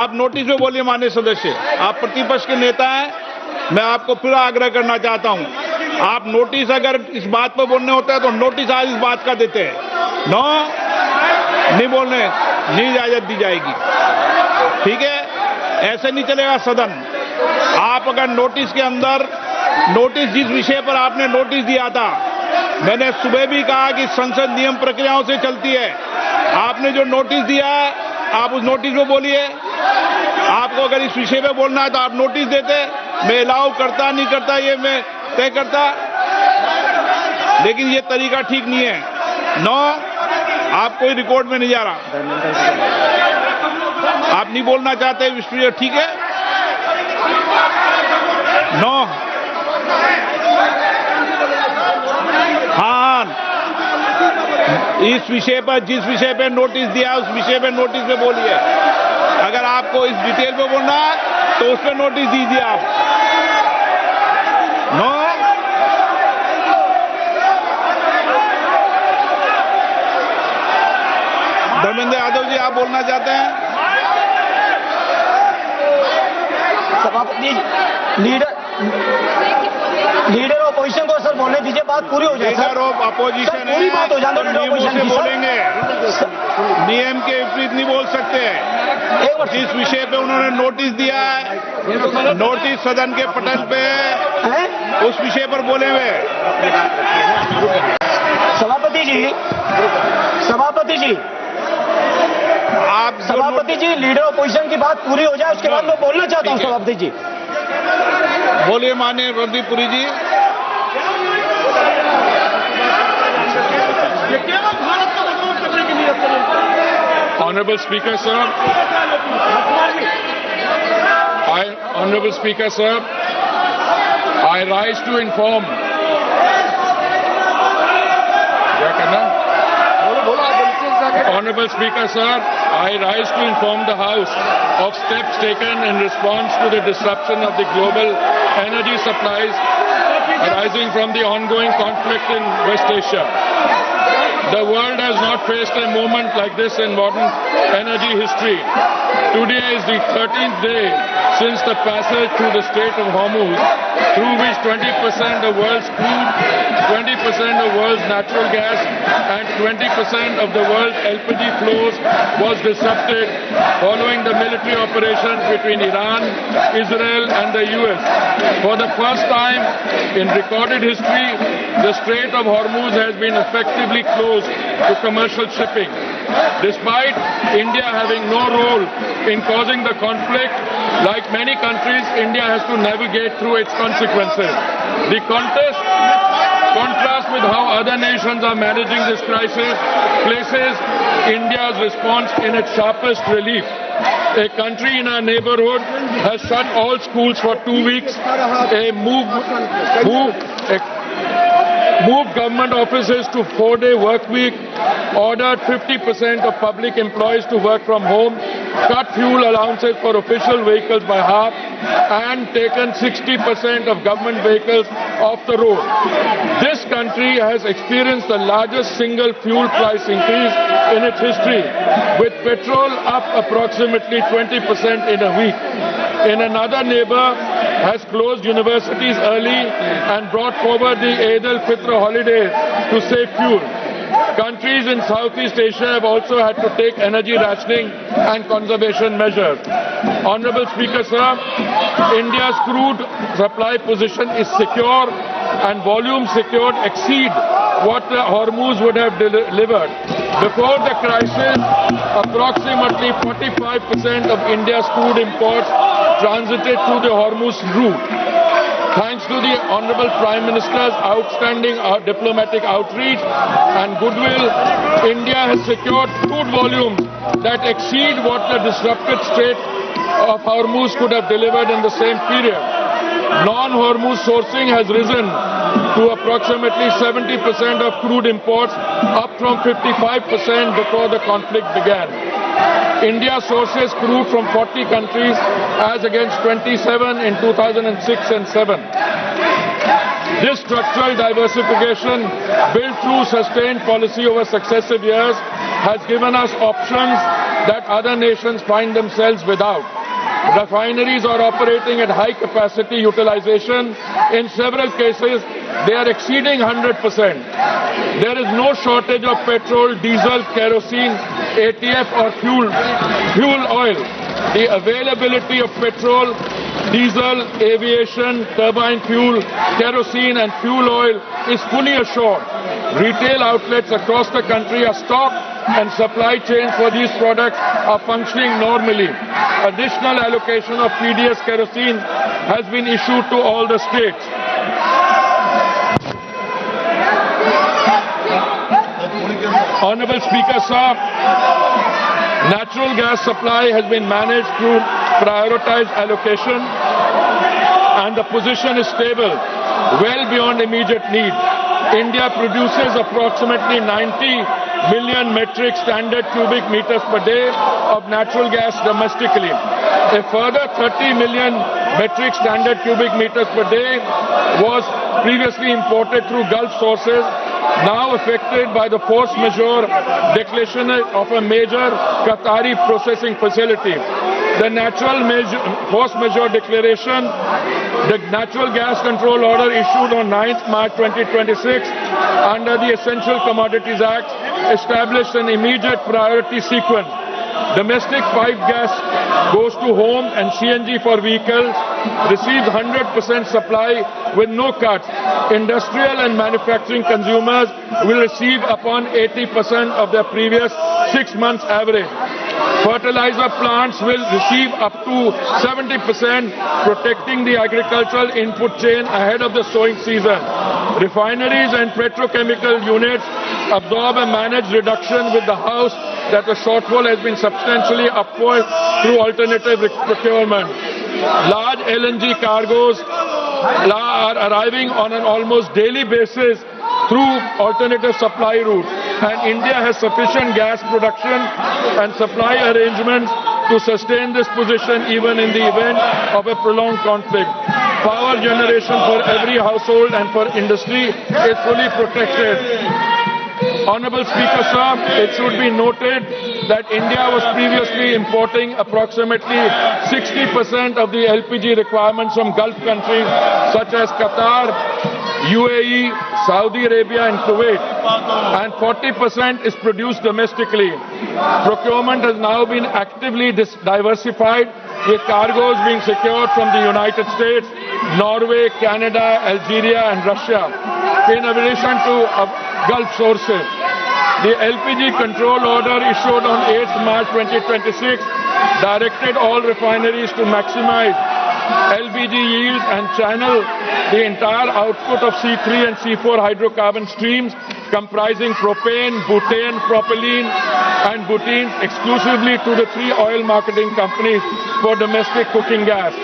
आप नोटिस में बोलिए माननीय सदस्य, आप प्रतिपक्ष के नेता हैं, मैं आपको फिर आग्रह करना चाहता हूं, आप नोटिस अगर इस बात पर बोलने होता है तो नोटिस आज इस बात का देते हैं, नो नहीं बोलने, नहीं इजाजत दी जाएगी, ठीक है? ऐसे नहीं चलेगा सदन। आप अगर नोटिस के अंदर, नोटिस जिस विषय पर आपने नोटिस दिया था, मैंने सुबह भी कहा कि संसद नियम प्रक्रियाओं से चलती है, आपने जो नोटिस दिया है आप उस नोटिस में बोलिए। आपको अगर इस विषय पे बोलना है तो आप नोटिस देते, मैं अलाउ करता नहीं करता ये मैं तय करता, लेकिन ये तरीका ठीक नहीं है। नो, आप कोई रिकॉर्ड में नहीं जा रहा, आप नहीं बोलना चाहते विषय, ठीक है? नो, हाँ, इस विषय पर, जिस विषय पे नोटिस दिया उस विषय पे नोटिस में बोलिए। अगर आपको इस डिटेल पे बोलना है तो उस पर नोटिस दीजिए आप। नो, धर्मेंद्र यादव जी, आप बोलना चाहते हैं? सभापति लीडर ऑपोजिशन को सर बोलने दीजिए, बात पूरी हो जाए। लीडर ऑफ अपोजिशन है, पूरी बात हो जाए तो नियमों से बोलेंगे, नियम के विपरीत नहीं बोल सकते। जिस विषय पे उन्होंने नोटिस दिया है, नोटिस सदन के पटल पे है, उस विषय पर बोले हुए। सभापति जी, सभापति जी, लीडर ऑपोजिशन की बात पूरी हो जाए उसके बाद मैं बोलना चाहता हूं। सभापति जी बोलिए माननीय हरदीप पुरी जी। Honorable Speaker, sir. Honorable Speaker, sir. I rise to inform. Honorable Speaker, sir, I rise to inform the House of steps taken in response to the disruption of the global energy supplies arising from the ongoing conflict in West Asia. The world has not faced a moment like this in modern energy history. Today is the 13th day since the passage through the Strait of Hormuz, through which 20% of world's crude, 20% of world's natural gas, and 20% of the world's LPG flows was disrupted following the military operations between Iran, Israel, and the US. For the first time in recorded history, the Strait of Hormuz has been effectively closed to commercial shipping. Despite India having no role in causing the conflict, like many countries, India has to navigate through its consequences. The contrast with how other nations are managing this crisis places India's response in its sharpest relief. A country in our neighborhood has shut all schools for 2 weeks, moved government offices to 4-day work week, ordered 50% of public employees to work from home, cut fuel allowances for official vehicles by half, and taken 60% of government vehicles off the road. This country has experienced the largest single fuel price increase in its history, with petrol up approximately 20% in a week. In another neighbor has closed universities early and brought forward the Eid al-Fitr holiday to save fuel. Countries in Southeast Asia have also had to take energy rationing and conservation measures. Honorable Speaker, sir, India's crude supply position is secure and volumes secured exceed what the Hormuz would have delivered. Before the crisis, approximately 45% of India's crude imports transited through the Hormuz route. Thanks to the Honorable Prime Minister's outstanding diplomatic outreach and goodwill, India has secured crude volumes that exceed what the disrupted Strait of Hormuz could have delivered in the same period. Non-Hormuz sourcing has risen to approximately 70% of crude imports, up from 55% before the conflict began. India sources crude from 40 countries as against 27 in 2006 and 7. This structural diversification, built through sustained policy over successive years, has given us options that other nations find themselves without. Refineries are operating at high capacity utilization. In several cases, they are exceeding 100%. There is no shortage of petrol, diesel, kerosene, ATF or fuel oil. The availability of petrol, diesel, aviation, turbine fuel, kerosene and fuel oil is fully assured. Retail outlets across the country are stocked and supply chains for these products are functioning normally. Additional allocation of PDS kerosene has been issued to all the states. Honorable Speaker, sir, natural gas supply has been managed through prioritized allocation and the position is stable, well beyond immediate need. India produces approximately 90 million metric standard cubic meters per day of natural gas domestically. A further 30 million metric standard cubic meters per day was previously imported through Gulf sources, now affected by the force majeure declaration of a major Qatari processing facility. The force majeure declaration, the Natural Gas Control Order issued on 9th March 2026 under the Essential Commodities Act established an immediate priority sequence. Domestic pipe gas goes to home and CNG for vehicles receives 100% supply with no cuts. Industrial and manufacturing consumers will receive upon 80% of their previous 6 months average. Fertilizer plants will receive up to 70%, protecting the agricultural input chain ahead of the sowing season. Refineries and petrochemical units absorb a managed reduction with the House that the shortfall has been substantially upward through alternative procurement. Large LNG cargoes are arriving on an almost daily basis through alternative supply routes, and India has sufficient gas production and supply arrangements to sustain this position even in the event of a prolonged conflict. Power generation for every household and for industry is fully protected. Honorable Speaker, sir, it should be noted that India was previously importing approximately 60% of the LPG requirements from Gulf countries such as Qatar, UAE, Saudi Arabia and Kuwait, and 40% is produced domestically. Procurement has now been actively diversified, with cargoes being secured from the United States, Norway, Canada, Algeria and Russia, in addition to Gulf sources. The LPG control order issued on 8th March 2026 directed all refineries to maximize LPG yields and channel the entire output of C3 and C4 hydrocarbon streams comprising propane, butane, propylene and butene exclusively to the 3 oil marketing companies for domestic cooking gas.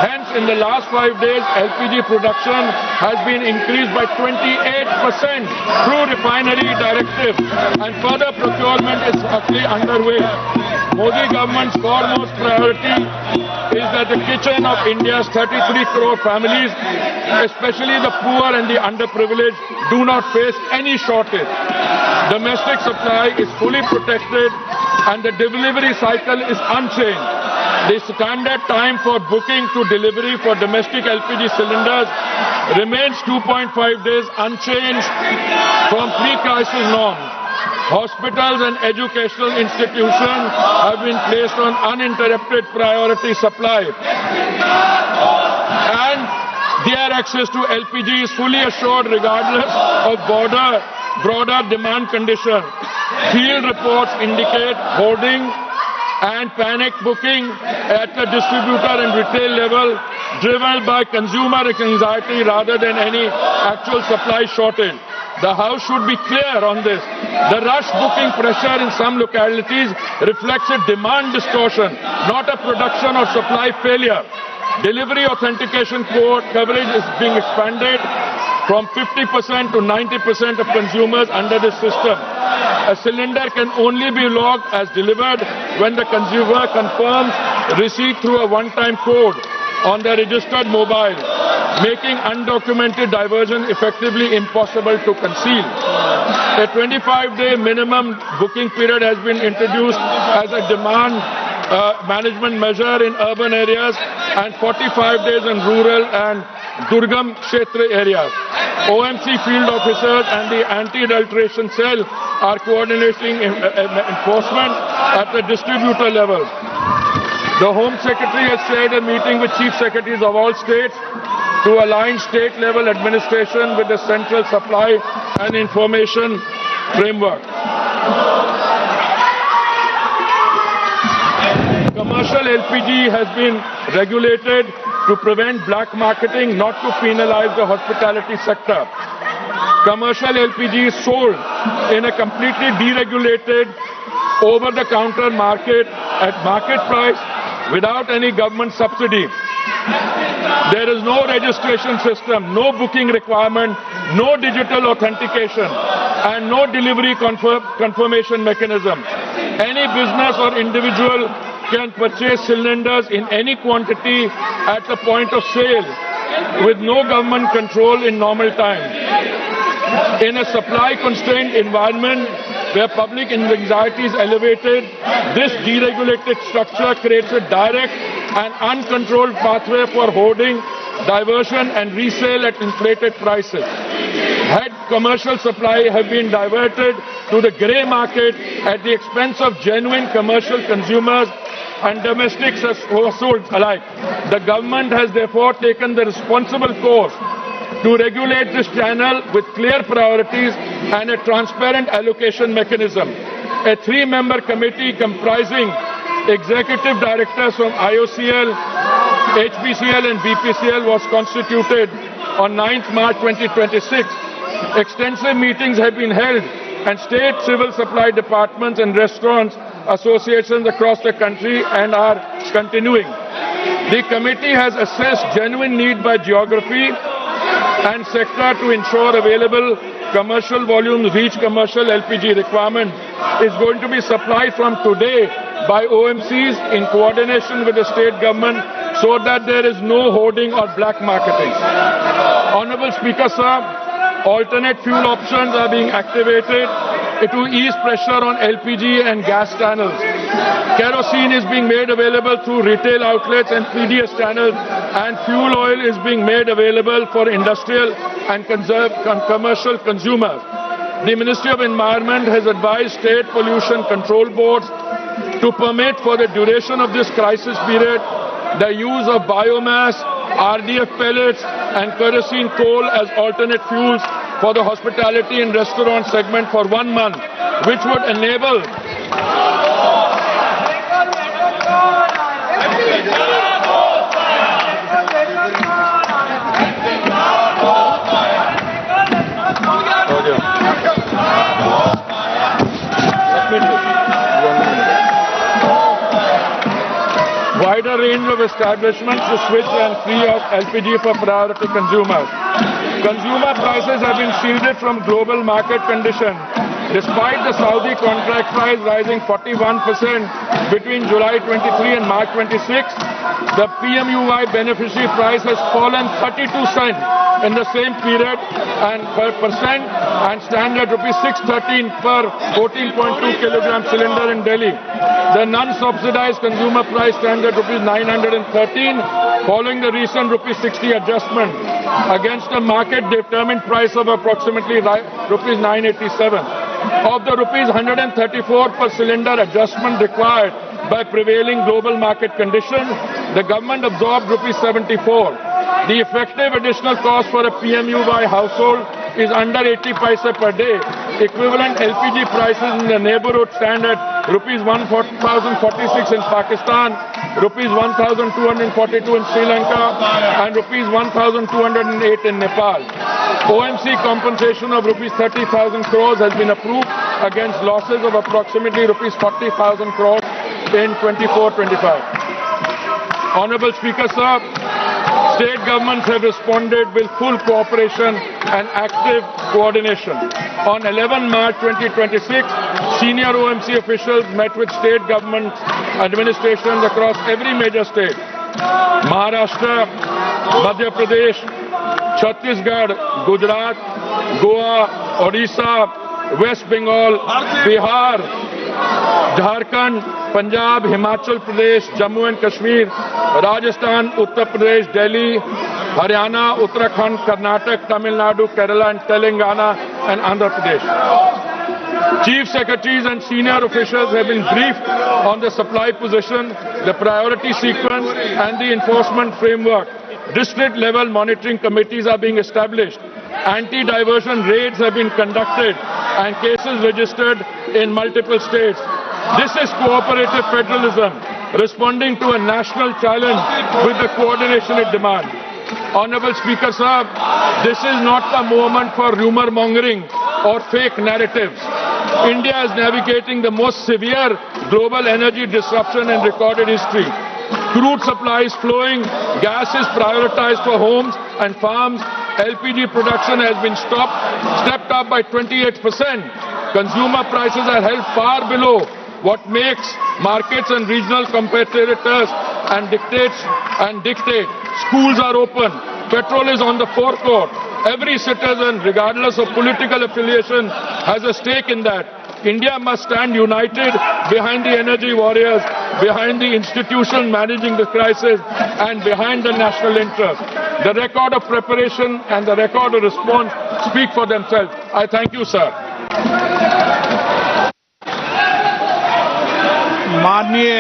Hence, in the last 5 days, LPG production has been increased by 28% through refinery directive, and further procurement is actually underway. Modi government's foremost priority is that the kitchen of India's 33 crore families, especially the poor and the underprivileged, do not face any shortage. Domestic supply is fully protected and the delivery cycle is unchanged. The standard time for booking to delivery for domestic LPG cylinders remains 2.5 days, unchanged from pre-crisis norms. Hospitals and educational institutions have been placed on uninterrupted priority supply, and their access to LPG is fully assured regardless of broader demand conditions. Field reports indicate hoarding and panic booking at the distributor and retail level, driven by consumer anxiety rather than any actual supply shortage. The House should be clear on this. The rush booking pressure in some localities reflects a demand distortion, not a production or supply failure. Delivery authentication code coverage is being expanded from 50% to 90% of consumers under this system. A cylinder can only be logged as delivered when the consumer confirms receipt through a one-time code on their registered mobile, making undocumented diversion effectively impossible to conceal. A 25-day minimum booking period has been introduced as a demand management measure in urban areas and 45 days in rural and Durgam Kshetra areas. OMC field officers and the anti-adulteration cell are coordinating enforcement at the distributor level. The Home Secretary has chaired a meeting with Chief Secretaries of all states to align state-level administration with the central supply and information framework. Commercial LPG has been regulated to prevent black marketing, not to penalize the hospitality sector. Commercial LPG is sold in a completely deregulated, over-the-counter market at market price without any government subsidy. There is no registration system, no booking requirement, no digital authentication, and no delivery confirmation mechanism. Any business or individual can purchase cylinders in any quantity at the point of sale with no government control in normal time. In a supply-constrained environment where public anxiety is elevated, this deregulated structure creates a direct and uncontrolled pathway for hoarding, diversion and resale at inflated prices. Had commercial supply have been diverted to the grey market at the expense of genuine commercial consumers and domestic households alike, the government has therefore taken the responsible course to regulate this channel with clear priorities and a transparent allocation mechanism. A three-member committee comprising executive directors from IOCL, HPCL and BPCL was constituted on 9th March 2026. Extensive meetings have been held and state civil supply departments and restaurants associations across the country and are continuing. The committee has assessed genuine need by geography and sector to ensure available commercial volumes reach commercial LPG requirement is going to be supplied from today by OMCs in coordination with the state government so that there is no hoarding or black marketing. Honorable Speaker, sir, alternate fuel options are being activated to ease pressure on LPG and gas channels. Kerosene is being made available through retail outlets and PDS channels, and fuel oil is being made available for industrial and commercial consumers. The Ministry of Environment has advised state pollution control boards to permit for the duration of this crisis period the use of biomass, RDF pellets and kerosene coal as alternate fuels for the hospitality and restaurant segment for 1 month, which would enable wider range of establishments to switch and free of LPG for priority consumers. Consumer prices have been shielded from global market conditions. Despite the Saudi contract price rising 41% between July 23 and March 26, the PMUY beneficiary price has fallen 32 cents in the same period and per percent and stand at rupees 613 per 14.2 kilogram cylinder in Delhi. The non-subsidized consumer price stands at rupees 913 following the recent rupees 60 adjustment against a market-determined price of approximately rupees 987. Of the rupees 134 per cylinder adjustment required by prevailing global market conditions, the government absorbed rupees 74. The effective additional cost for a PMUY household is under 80 paise per day. Equivalent LPG prices in the neighborhood stand at rupees 1,046 in Pakistan, rupees 1,242 in Sri Lanka, and rupees 1,208 in Nepal. OMC compensation of rupees 30,000 crores has been approved against losses of approximately rupees 40,000 crores in 24-25. Honorable Speaker, sir, state governments have responded with full cooperation and active coordination. On 11 March 2026, senior OMC officials met with state government administrations across every major state. Maharashtra, Madhya Pradesh, Chhattisgarh, Gujarat, Goa, Odisha, West Bengal, Bihar, Jharkhand, Punjab, Himachal Pradesh, Jammu and Kashmir, Rajasthan, Uttar Pradesh, Delhi, Haryana, Uttarakhand, Karnataka, Tamil Nadu, Kerala and Telangana and Andhra Pradesh. Chief Secretaries and senior officials have been briefed on the supply position, the priority sequence and the enforcement framework. District level monitoring committees are being established. Anti-diversion raids have been conducted and cases registered in multiple states. This is cooperative federalism, responding to a national challenge with the coordination it demands. Honorable Speaker Sahab, this is not the moment for rumor mongering or fake narratives. India is navigating the most severe global energy disruption in recorded history. Crude supply is flowing, gas is prioritized for homes and farms, LPG production has been stepped up by 28%. Consumer prices are held far below what makes markets and regional competitors and dictate. Schools are open. Petrol is on the forecourt. Every citizen, regardless of political affiliation, has a stake in that. India must stand united behind the energy warriors, behind the institution managing the crisis, and behind the national interest. The record of preparation and the record of response speak for themselves. I thank you, sir. माननीय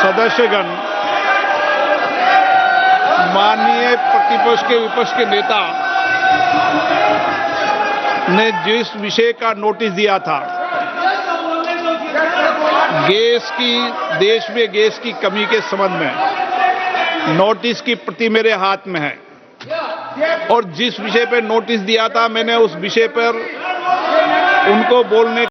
सदस्यगण, माननीय प्रतिपक्ष के विपक्ष के नेता ने जिस विषय का नोटिस दिया था, देश में गैस की कमी के संबंध में, नोटिस की प्रति मेरे हाथ में है और जिस विषय पर नोटिस दिया था मैंने उस विषय पर उनको बोलने